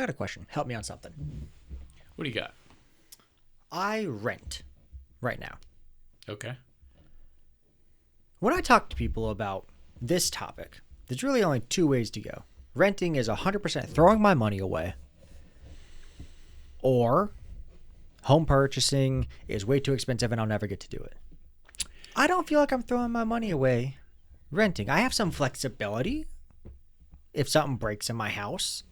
got a question. Help me on something. What do you got? I rent right now. Okay. When I talk to people about this topic, there's really only two ways to go. Renting is 100% throwing my money away, or home purchasing is way too expensive and I'll never get to do it. I don't feel like I'm throwing my money away renting. I have some flexibility if something breaks in my house.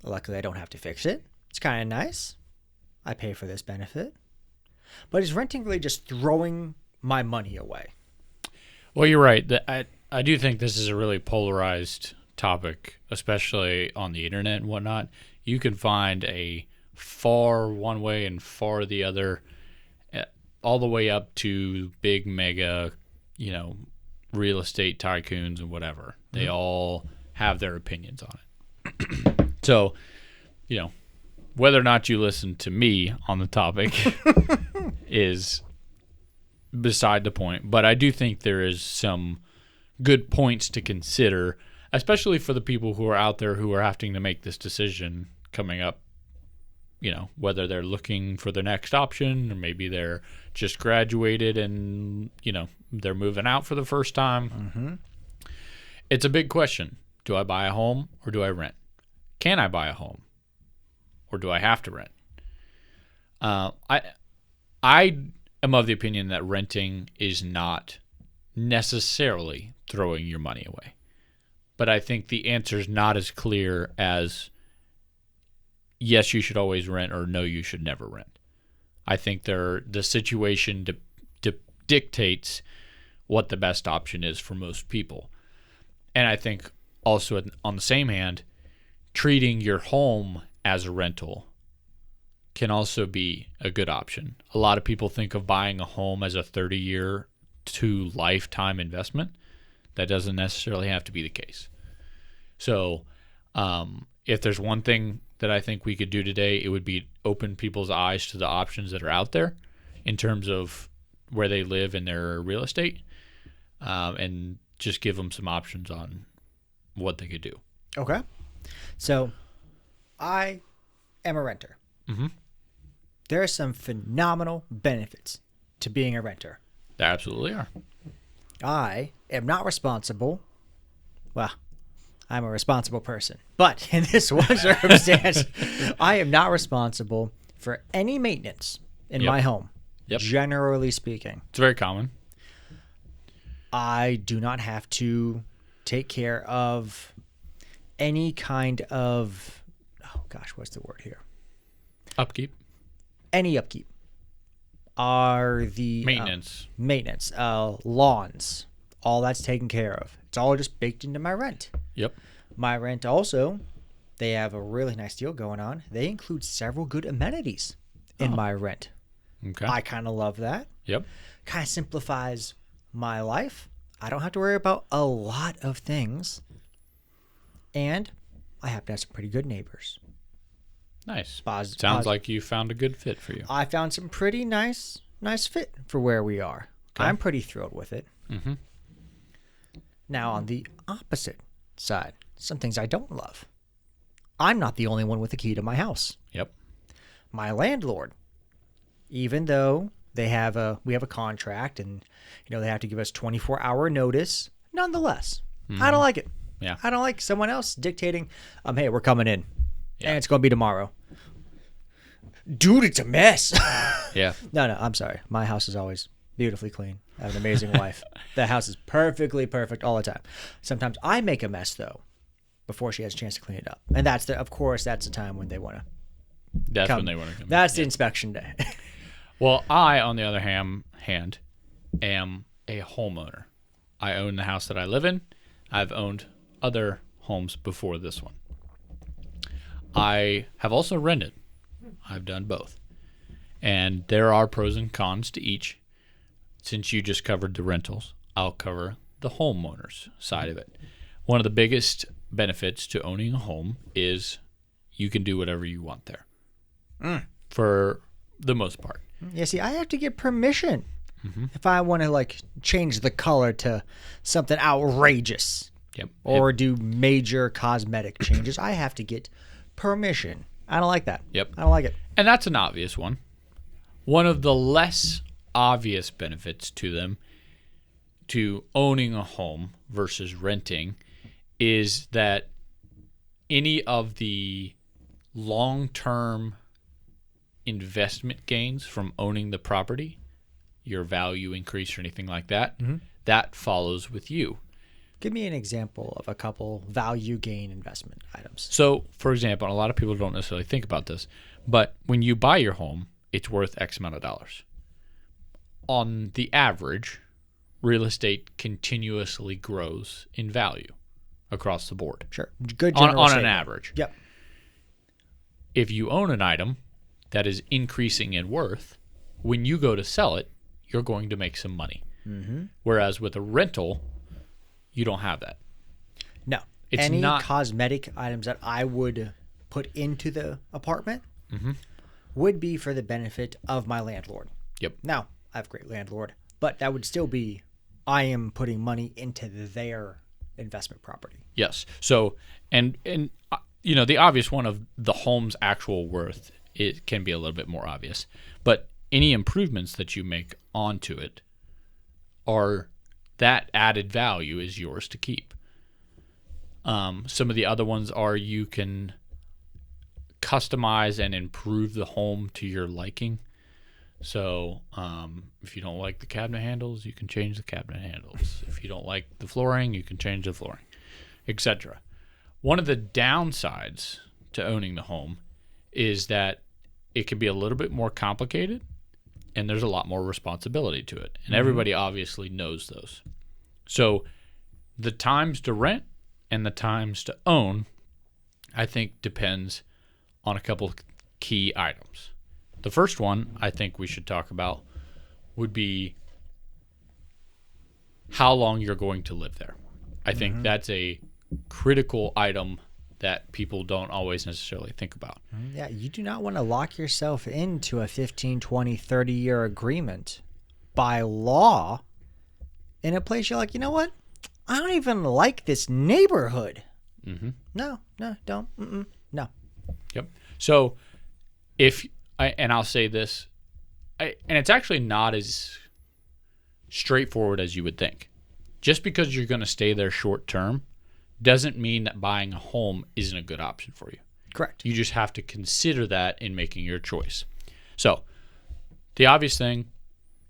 Luckily, I don't have to fix it. It's kind of nice. I pay for this benefit. But is renting really just throwing my money away? Well, you're right. I do think this is a really polarized topic, especially on the internet and whatnot. You can find a far one way and far the other, all the way up to big mega, real estate tycoons and whatever. They all have their opinions on it. So, whether or not you listen to me on the topic is beside the point. But I do think there is some good points to consider, especially for the people who are out there who are having to make this decision coming up, whether they're looking for the next option or maybe they're just graduated and, they're moving out for the first time. Mm-hmm. It's a big question. Do I buy a home or do I rent? Can I buy a home or do I have to rent? I am of the opinion that renting is not necessarily throwing your money away. But I think the answer is not as clear as yes, you should always rent or no, you should never rent. I think the situation dictates what the best option is for most people. And I think also on the same hand, treating your home as a rental can also be a good option. A lot of people think of buying a home as a 30-year to lifetime investment. That doesn't necessarily have to be the case. So if there's one thing that I think we could do today, it would be open people's eyes to the options that are out there in terms of where they live in their real estate, and just give them some options on what they could do. Okay. So I am a renter. Mm-hmm. There are some phenomenal benefits to being a renter. There absolutely are. I am not responsible. Well, I'm a responsible person. But in this one circumstance, I am not responsible for any maintenance in my home, generally speaking. It's very common. I do not have to take care of any kind of, what's the word here? Upkeep. Any upkeep. Are the maintenance, lawns, all that's taken care of. It's all just baked into my rent. Yep. My rent also, they have a really nice deal going on. They include several good amenities in my rent. Okay. I kind of love that. Yep. Kind of simplifies my life. I don't have to worry about a lot of things. And I happen to have some pretty good neighbors. Nice. Sounds like you found a good fit for you. I found some pretty nice fit for where we are. Okay. I'm pretty thrilled with it. Mm-hmm. Now, on the opposite side, some things I don't love. I'm not the only one with the key to my house. Yep. My landlord, even though we have a contract and they have to give us 24-hour notice, nonetheless, I don't like it. Yeah. I don't like someone else dictating, hey, we're coming in. Yeah. And it's going to be tomorrow. Dude, it's a mess. Yeah. No, I'm sorry. My house is always beautifully clean. I have an amazing wife. The house is perfect all the time. Sometimes I make a mess, though, before she has a chance to clean it up. And that's the time when they want to That's when they want to come. That's the inspection day. Well, I, on the other hand, am a homeowner. I own the house that I live in. I've owned other homes before this one. I have also rented. I've done both. And there are pros and cons to each. Since you just covered the rentals, I'll cover the homeowners side of it. One of the biggest benefits to owning a home is you can do whatever you want there. For the most part. Yeah, see, I have to get permission Mm-hmm. if I want to change the color to something outrageous. Yep. Or do major cosmetic changes. I have to get permission. I don't like that. Yep. I don't like it. And that's an obvious one. One of the less obvious benefits to them, to owning a home versus renting, is that any of the long-term investment gains from owning the property, your value increase or anything like that, that follows with you. Give me an example of a couple value gain investment items. So, for example, and a lot of people don't necessarily think about this, but when you buy your home, it's worth X amount of dollars. On the average, real estate continuously grows in value across the board. Sure. Good on general an statement. average. Yep. If you own an item that is increasing in worth, when you go to sell it, you're going to make some money. Whereas with a rental, you don't have that. No. It's Any not cosmetic items that I would put into the apartment would be for the benefit of my landlord. Yep. Now, I have a great landlord, but that would still be I am putting money into their investment property. Yes. So, and you know, the obvious one of the home's actual worth, it can be a little bit more obvious. But any improvements that you make onto it are that added value is yours to keep. Some of the other ones are you can customize and improve the home to your liking. So if you don't like the cabinet handles, you can change the cabinet handles. If you don't like the flooring, you can change the flooring, etc. One of the downsides to owning the home is that it can be a little bit more complicated and there's a lot more responsibility to it. And everybody obviously knows those. So the times to rent and the times to own, I think, depends on a couple key items. The first one I think we should talk about would be how long you're going to live there. I think that's a critical item that people don't always necessarily think about. Yeah, you do not want to lock yourself into a 15, 20, 30-year agreement by law in a place you're like, you know what? I don't even like this neighborhood. No, don't. No. Yep. So I'll say this, and it's actually not as straightforward as you would think. Just because you're going to stay there short term doesn't mean that buying a home isn't a good option for you. Correct. You just have to consider that in making your choice. So the obvious thing,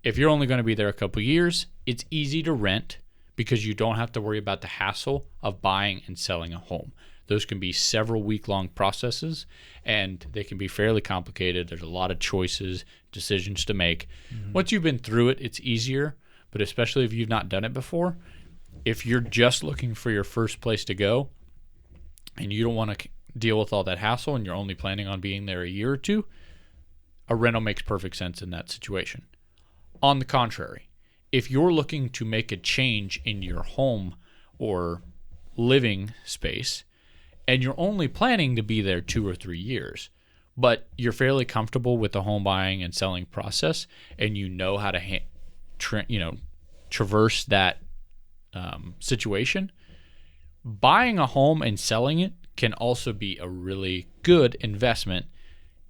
if you're only going to be there a couple years, it's easy to rent because you don't have to worry about the hassle of buying and selling a home. Those can be several week-long processes, and they can be fairly complicated. There's a lot of choices, decisions to make. Once you've been through it, it's easier, but especially if you've not done it before, if you're just looking for your first place to go and you don't want to deal with all that hassle and you're only planning on being there a year or two, a rental makes perfect sense in that situation. On the contrary, if you're looking to make a change in your home or living space and you're only planning to be there 2 or 3 years, but you're fairly comfortable with the home buying and selling process and you know how to traverse that situation, buying a home and selling it can also be a really good investment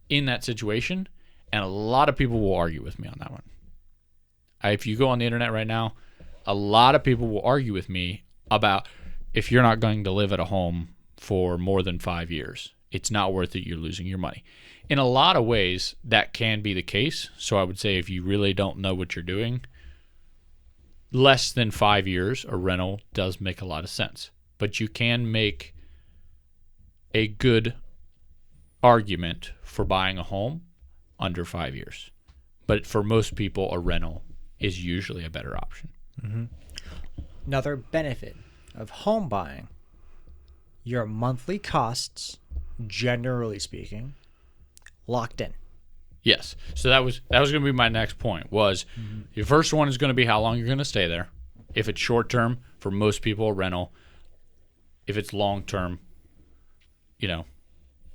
in that situation, and a lot of people will argue with me on that one. If you go on the internet right now, a lot of people will argue with me about if you're not going to live at a home for more than 5 years, it's not worth it, you're losing your money. In a lot of ways, that can be the case. So I would say if you really don't know what you're doing, less than 5 years, a rental does make a lot of sense. But you can make a good argument for buying a home under 5 years. But for most people, a rental is usually a better option. Another benefit of home buying, your monthly costs, generally speaking, locked in. Yes. So that was going to be my next point was your first one is going to be how long you're going to stay there. If it's short term, for most people, a rental. If it's long term, a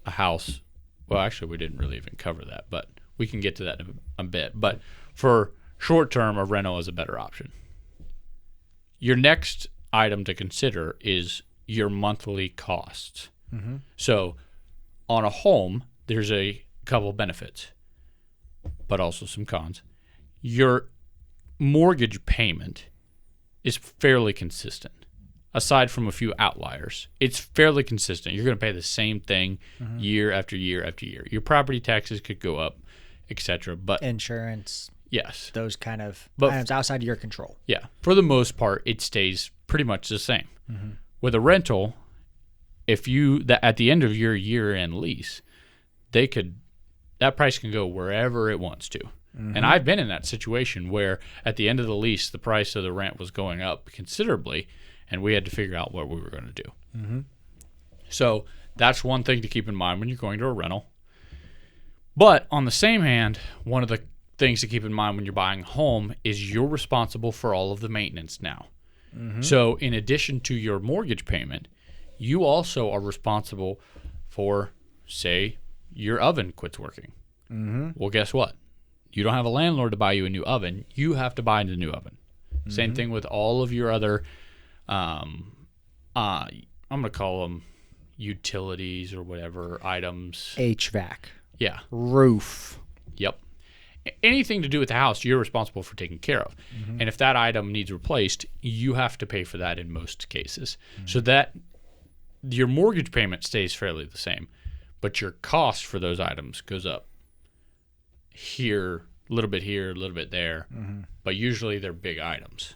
house. Well, actually, we didn't really even cover that, but we can get to that in a bit. But for short term, a rental is a better option. Your next item to consider is your monthly costs. So On a home, there's a couple benefits, but also some cons. Your mortgage payment is fairly consistent. Aside from a few outliers, it's fairly consistent. You're going to pay the same thing year after year after year. Your property taxes could go up, etc. But Insurance, yes, those kind of But- items outside of your control. yeah, for the most part, it stays pretty much the same. With a rental, if at the end of your year-end lease, that price can go wherever it wants to. And I've been in that situation where at the end of the lease, the price of the rent was going up considerably, and we had to figure out what we were going to do. So that's one thing to keep in mind when you're going to a rental. But on the same hand, one of the things to keep in mind when you're buying a home is you're responsible for all of the maintenance now. So in addition to your mortgage payment, you also are responsible for, say, your oven quits working. Well, guess what? You don't have a landlord to buy you a new oven. You have to buy the new oven. Same thing with all of your other, I'm going to call them utilities or whatever items. HVAC, Yeah. roof. Yep. Anything to do with the house, you're responsible for taking care of. And if that item needs replaced, you have to pay for that in most cases. So that your mortgage payment stays fairly the same, but your cost for those items goes up here, a little bit here, a little bit there. But usually they're big items.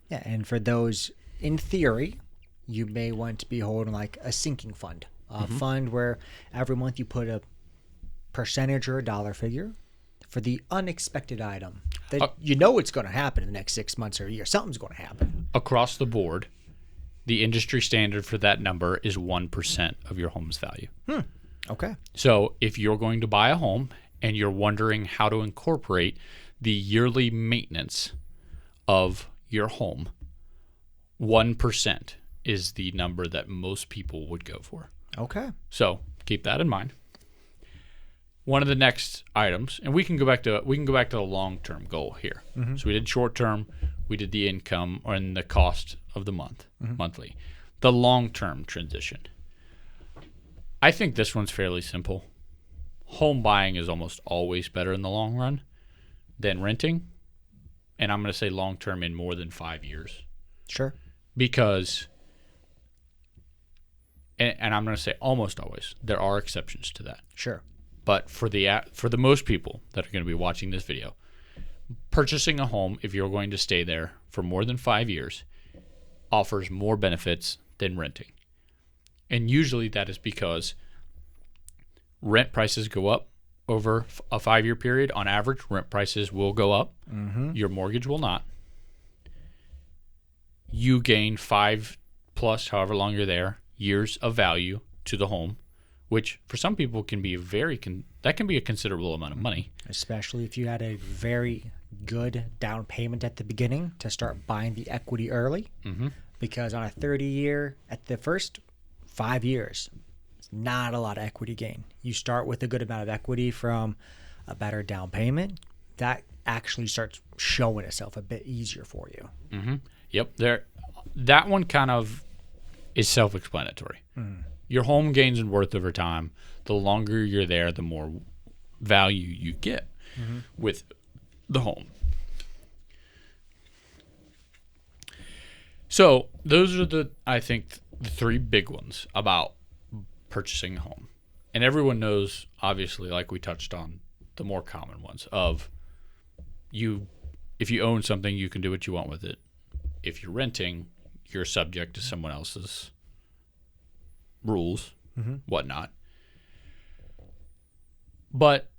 Yeah, and for those, in theory, you may want to be holding like a sinking fund, a fund where every month you put a percentage or a dollar figure for the unexpected item that you know it's going to happen in the next 6 months or a year. Something's going to happen. Across the board, the industry standard for that number is 1% of your home's value. Okay. So if you're going to buy a home and you're wondering how to incorporate the yearly maintenance of your home, 1% is the number that most people would go for. Okay. So keep that in mind. One of the next items, and we can go back to the long-term goal here. So we did short-term, we did the income and the cost of the monthly. The long-term transition. I think this one's fairly simple. Home buying is almost always better in the long run than renting, and I'm going to say long-term in more than 5 years. Sure. Because, and I'm going to say almost always, there are exceptions to that. Sure. But for the most people that are going to be watching this video, purchasing a home, if you're going to stay there for more than 5 years, offers more benefits than renting. And usually that is because rent prices go up over a 5-year period. On average, rent prices will go up. Your mortgage will not. You gain 5 plus, however long you're there, years of value to the home, which for some people can be that can be a considerable amount of money. Especially if you had a very good down payment at the beginning to start buying the equity early. Because on a 30-year, at the first 5 years, it's not a lot of equity gain. You start with a good amount of equity from a better down payment. That actually starts showing itself a bit easier for you. Yep. That one kind of is self-explanatory. Your home gains in worth over time. The longer you're there, the more value you get with the home. So those are I think, the 3 big ones about purchasing a home. And everyone knows, obviously, like we touched on, the more common ones of if you own something, you can do what you want with it. If you're renting, you're subject to someone else's rules, whatnot. But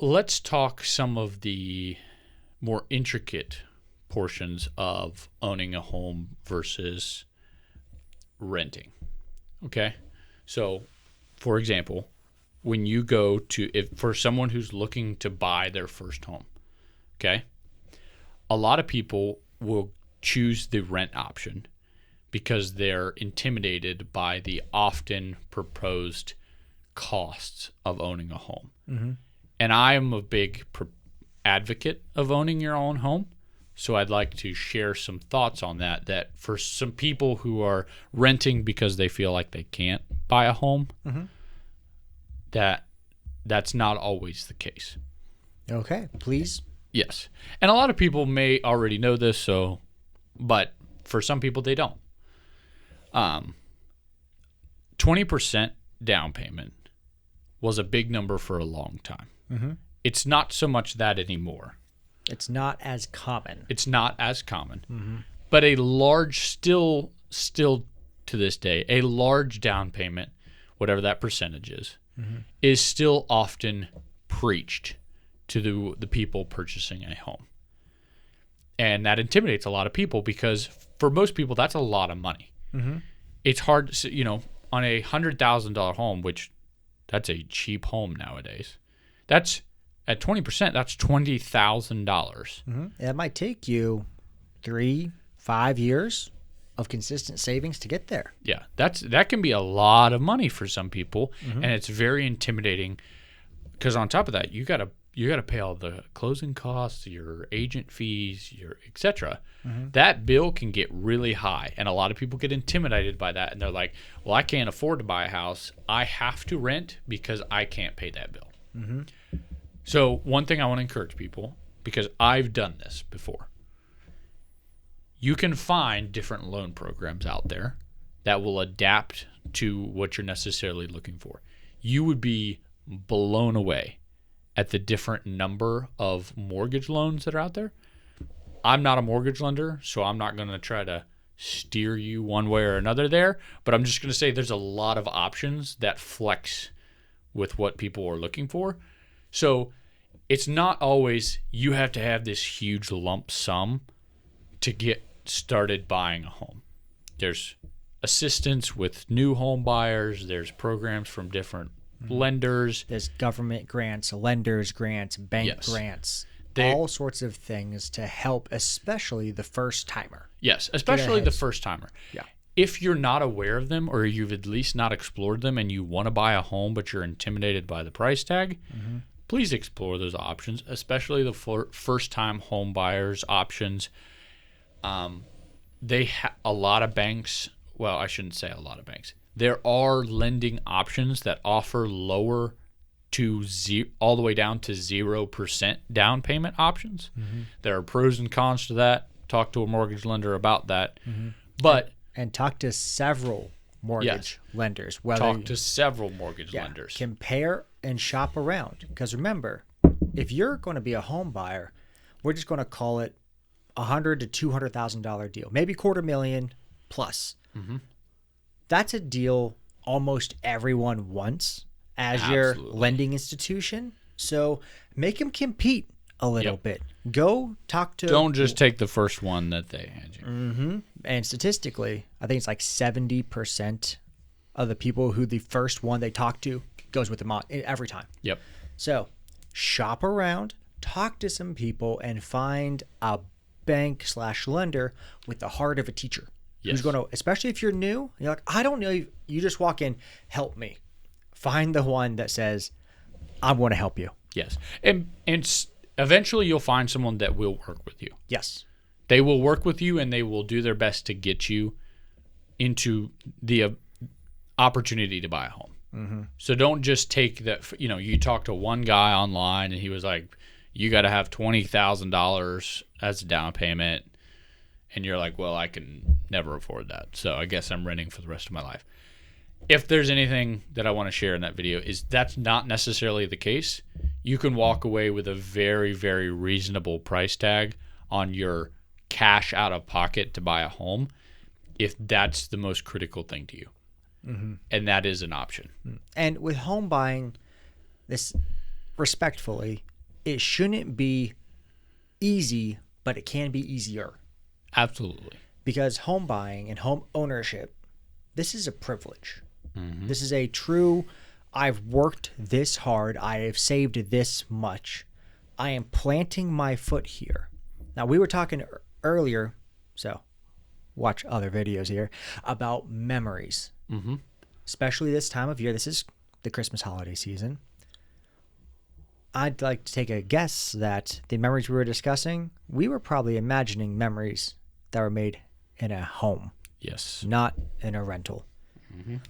let's talk some of the more intricate portions of owning a home versus renting. Okay? So, for example, when you go for someone who's looking to buy their first home, okay? A lot of people will choose the rent option because they're intimidated by the often proposed costs of owning a home. And I am a big advocate of owning your own home. So I'd like to share some thoughts on that for some people who are renting because they feel like they can't buy a home, that's not always the case. Okay, please. Yes. And a lot of people may already know this, but for some people they don't. 20% down payment was a big number for a long time. Mm-hmm. It's not so much that anymore. It's not as common. It's not as common. Mm-hmm. But a large, still to this day, a large down payment, whatever that percentage is still often preached to the people purchasing a home. And that intimidates a lot of people because for most people, that's a lot of money. Mm-hmm. It's hard to, on a $100,000 home, which that's a cheap home nowadays. That's at 20%, that's $20,000. Mm-hmm. That might take you 3-5 years of consistent savings to get there. Yeah, that can be a lot of money for some people, Mm-hmm. and it's very intimidating because on top of that, you gotta pay all the closing costs, your agent fees, your etc. Mm-hmm. That bill can get really high, and a lot of people get intimidated by that, and they're like, "Well, I can't afford to buy a house. I have to rent because I can't pay that bill." Mm-hmm. So one thing I want to encourage people, because I've done this before, you can find different loan programs out there that will adapt to what you're necessarily looking for. You would be blown away at the different number of mortgage loans that are out there. I'm not a mortgage lender, so I'm not going to try to steer you one way or another there, but I'm just going to say there's a lot of options that flex with what people are looking for. So it's not always you have to have this huge lump sum to get started buying a home. There's assistance with new home buyers. There's programs from different lenders. There's government grants, lenders grants, bank Yes. grants, They- all sorts of things to help, especially the first timer. Yes, especially the ahead. first timer. Yeah. If you're not aware of them or you've at least not explored them and you want to buy a home but you're intimidated by the price tag, please explore those options, especially the first-time home buyers options. A lot of banks, well, I shouldn't say a lot of banks. There are lending options that offer lower to all the way down to 0% down payment options. There are pros and cons to that. Talk to a mortgage lender about that. But And talk to several mortgage lenders. talk to several mortgage lenders. Compare and shop around. Because remember, if you're going to be a home buyer, we're just going to call it $100,000 to $200,000 deal, maybe $250,000 plus. That's a deal almost everyone wants as your Absolutely. lending institution. So make them compete a little bit. Go talk to. Don't just take the first one that they hand you. And statistically, I think it's like 70% of the people who the first one they talk to goes with them every time. Yep. So shop around, talk to some people, and find a bank/lender with the heart of a teacher. Yes. Who's going to, especially if you're new, you're like, I don't know. You just walk in, help me. Find the one that says, I want to help you. Yes. And eventually you'll find someone that will work with you. Yes. They will work with you and they will do their best to get you into the opportunity to buy a home. So don't just take that, you talk to one guy online and he was like, you got to have $20,000 as a down payment. And you're like, well, I can never afford that. So I guess I'm renting for the rest of my life. If there's anything that I want to share in that video is that's not necessarily the case. You can walk away with a very, very reasonable price tag on your cash out of pocket to buy a home if that's the most critical thing to you. And that is an option. And with home buying, this respectfully, it shouldn't be easy, but it can be easier. Absolutely. Because home buying and home ownership, this is a privilege. This is a true, I've worked this hard, I have saved this much, I am planting my foot here. Now, we were talking earlier, so watch other videos here, about memories. Especially this time of year. This is the Christmas holiday season. I'd like to take a guess that the memories we were discussing, we were probably imagining memories that were made in a home, Yes. not in a rental.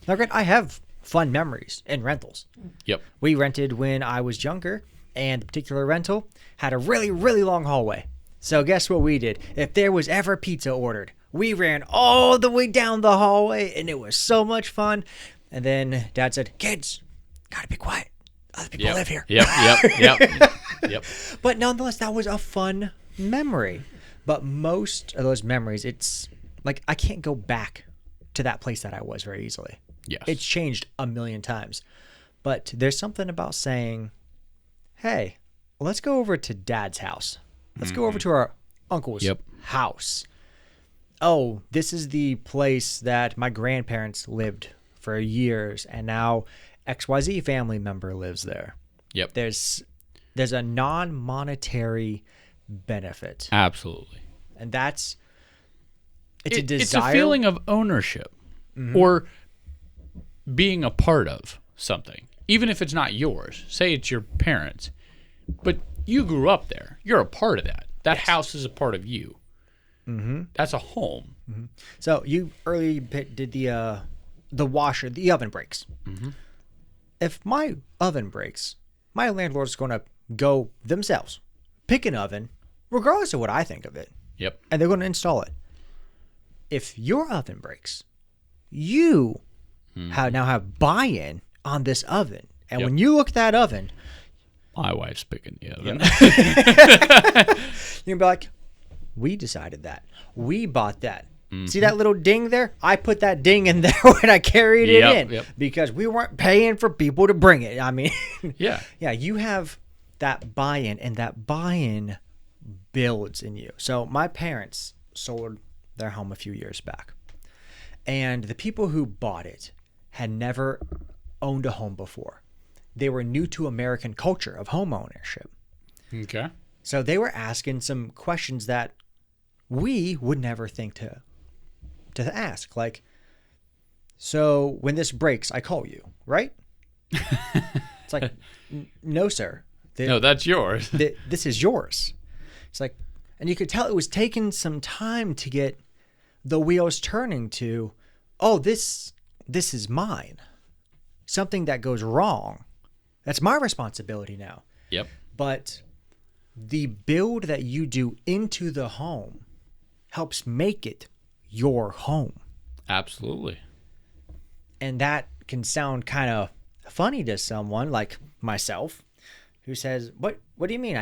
Now, granted, I have fun memories in rentals. Yep. We rented when I was younger, and the particular rental had a really, really long hallway. So guess what we did? If there was ever pizza ordered, we ran all the way down the hallway, and it was so much fun. And then Dad said, "Kids, gotta be quiet. Other people live here." Yep. But nonetheless, that was a fun memory. But most of those memories, it's like I can't go back to that place that I was very easily. Yes. It's changed a million times. But there's something about saying, hey, let's go over to Dad's house. Let's go over to our uncle's house. Oh, this is the place that my grandparents lived for years, and now XYZ family member lives there. Yep. There's a non-monetary benefit. Absolutely. And it's a desire. It's a feeling of ownership or being a part of something. Even if it's not yours. Say it's your parents. But you grew up there. You're a part of that. That house is a part of you. Mm-hmm. That's a home. Mm-hmm. So you earlier did the washer, the oven breaks. Mm-hmm. If my oven breaks, my landlord's going to go themselves, pick an oven, regardless of what I think of it. Yep. And they're going to install it. If your oven breaks, you now have buy-in on this oven. And when you look at that oven, my wife's picking the oven. You're going to be like, we decided that. We bought that. See that little ding there? I put that ding in there when I carried it in because we weren't paying for people to bring it. I mean, yeah, you have that buy-in, and that buy-in builds in you. So my parents sold their home a few years back, and the people who bought it had never owned a home before. They were new to American culture of home ownership. Okay. So they were asking some questions that we would never think to ask. Like, so when this breaks, I call you, right? It's like, no, sir. No, that's yours. This is yours. It's like, and you could tell it was taking some time to get the wheels turning to, oh, this is mine. Something that goes wrong, that's my responsibility now. Yep. But the build that you do into the home helps make it your home. Absolutely. And that can sound kind of funny to someone like myself who says, what do you mean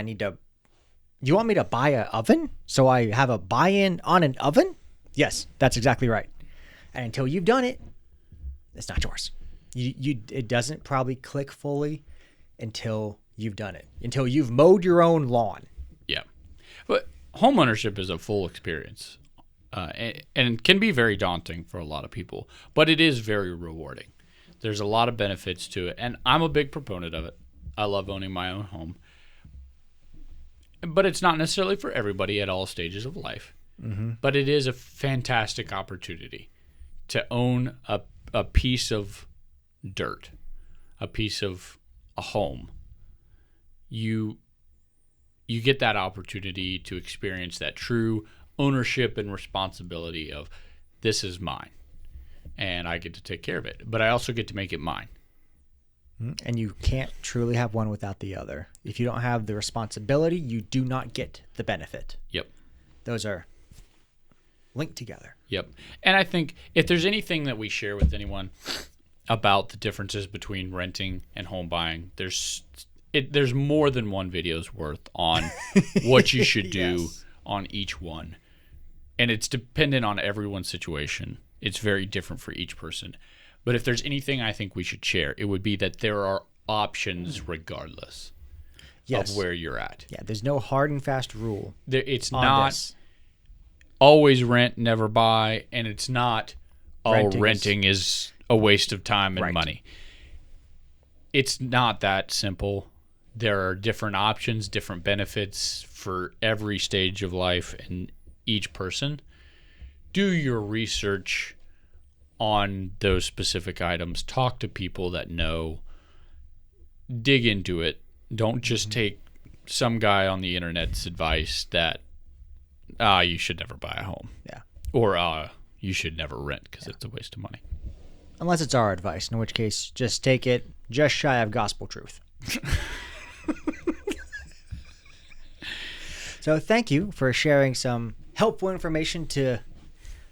you want me to buy an oven so I have a buy-in on an oven? Yes, that's exactly right. And until you've done it, it's not yours. It doesn't probably click fully until you've done it, until you've mowed your own lawn. Yeah. But homeownership is a full experience. And can be very daunting for a lot of people, but it is very rewarding. There's a lot of benefits to it, and I'm a big proponent of it. I love owning my own home, but it's not necessarily for everybody at all stages of life. Mm-hmm. But it is a fantastic opportunity to own a piece of dirt, a piece of a home. You get that opportunity to experience that true ownership and responsibility of this is mine and I get to take care of it, but I also get to make it mine. And you can't truly have one without the other. If you don't have the responsibility, you do not get the benefit. Yep. Those are linked together. Yep. And I think if there's anything that we share with anyone about the differences between renting and home buying, there's more than one video's worth on what you should do on each one. And it's dependent on everyone's situation. It's very different for each person. But if there's anything I think we should share, it would be that there are options regardless of where you're at. Yeah, there's no hard and fast rule. It's not always rent, never buy, and it's not renting is a waste of time and money. It's not that simple. There are different options, different benefits for every stage of life and each person. Do your research on those specific items. Talk to people that know. Dig into it. Don't just take some guy on the internet's advice that you should never buy a home. Yeah. Or you should never rent because it's a waste of money. Unless it's our advice, in which case, just take it just shy of gospel truth. So thank you for sharing some helpful information to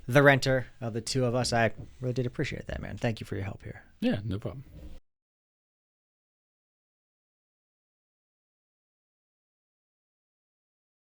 the renter of the two of us. I really did appreciate that, man. Thank you for your help here. Yeah, no problem.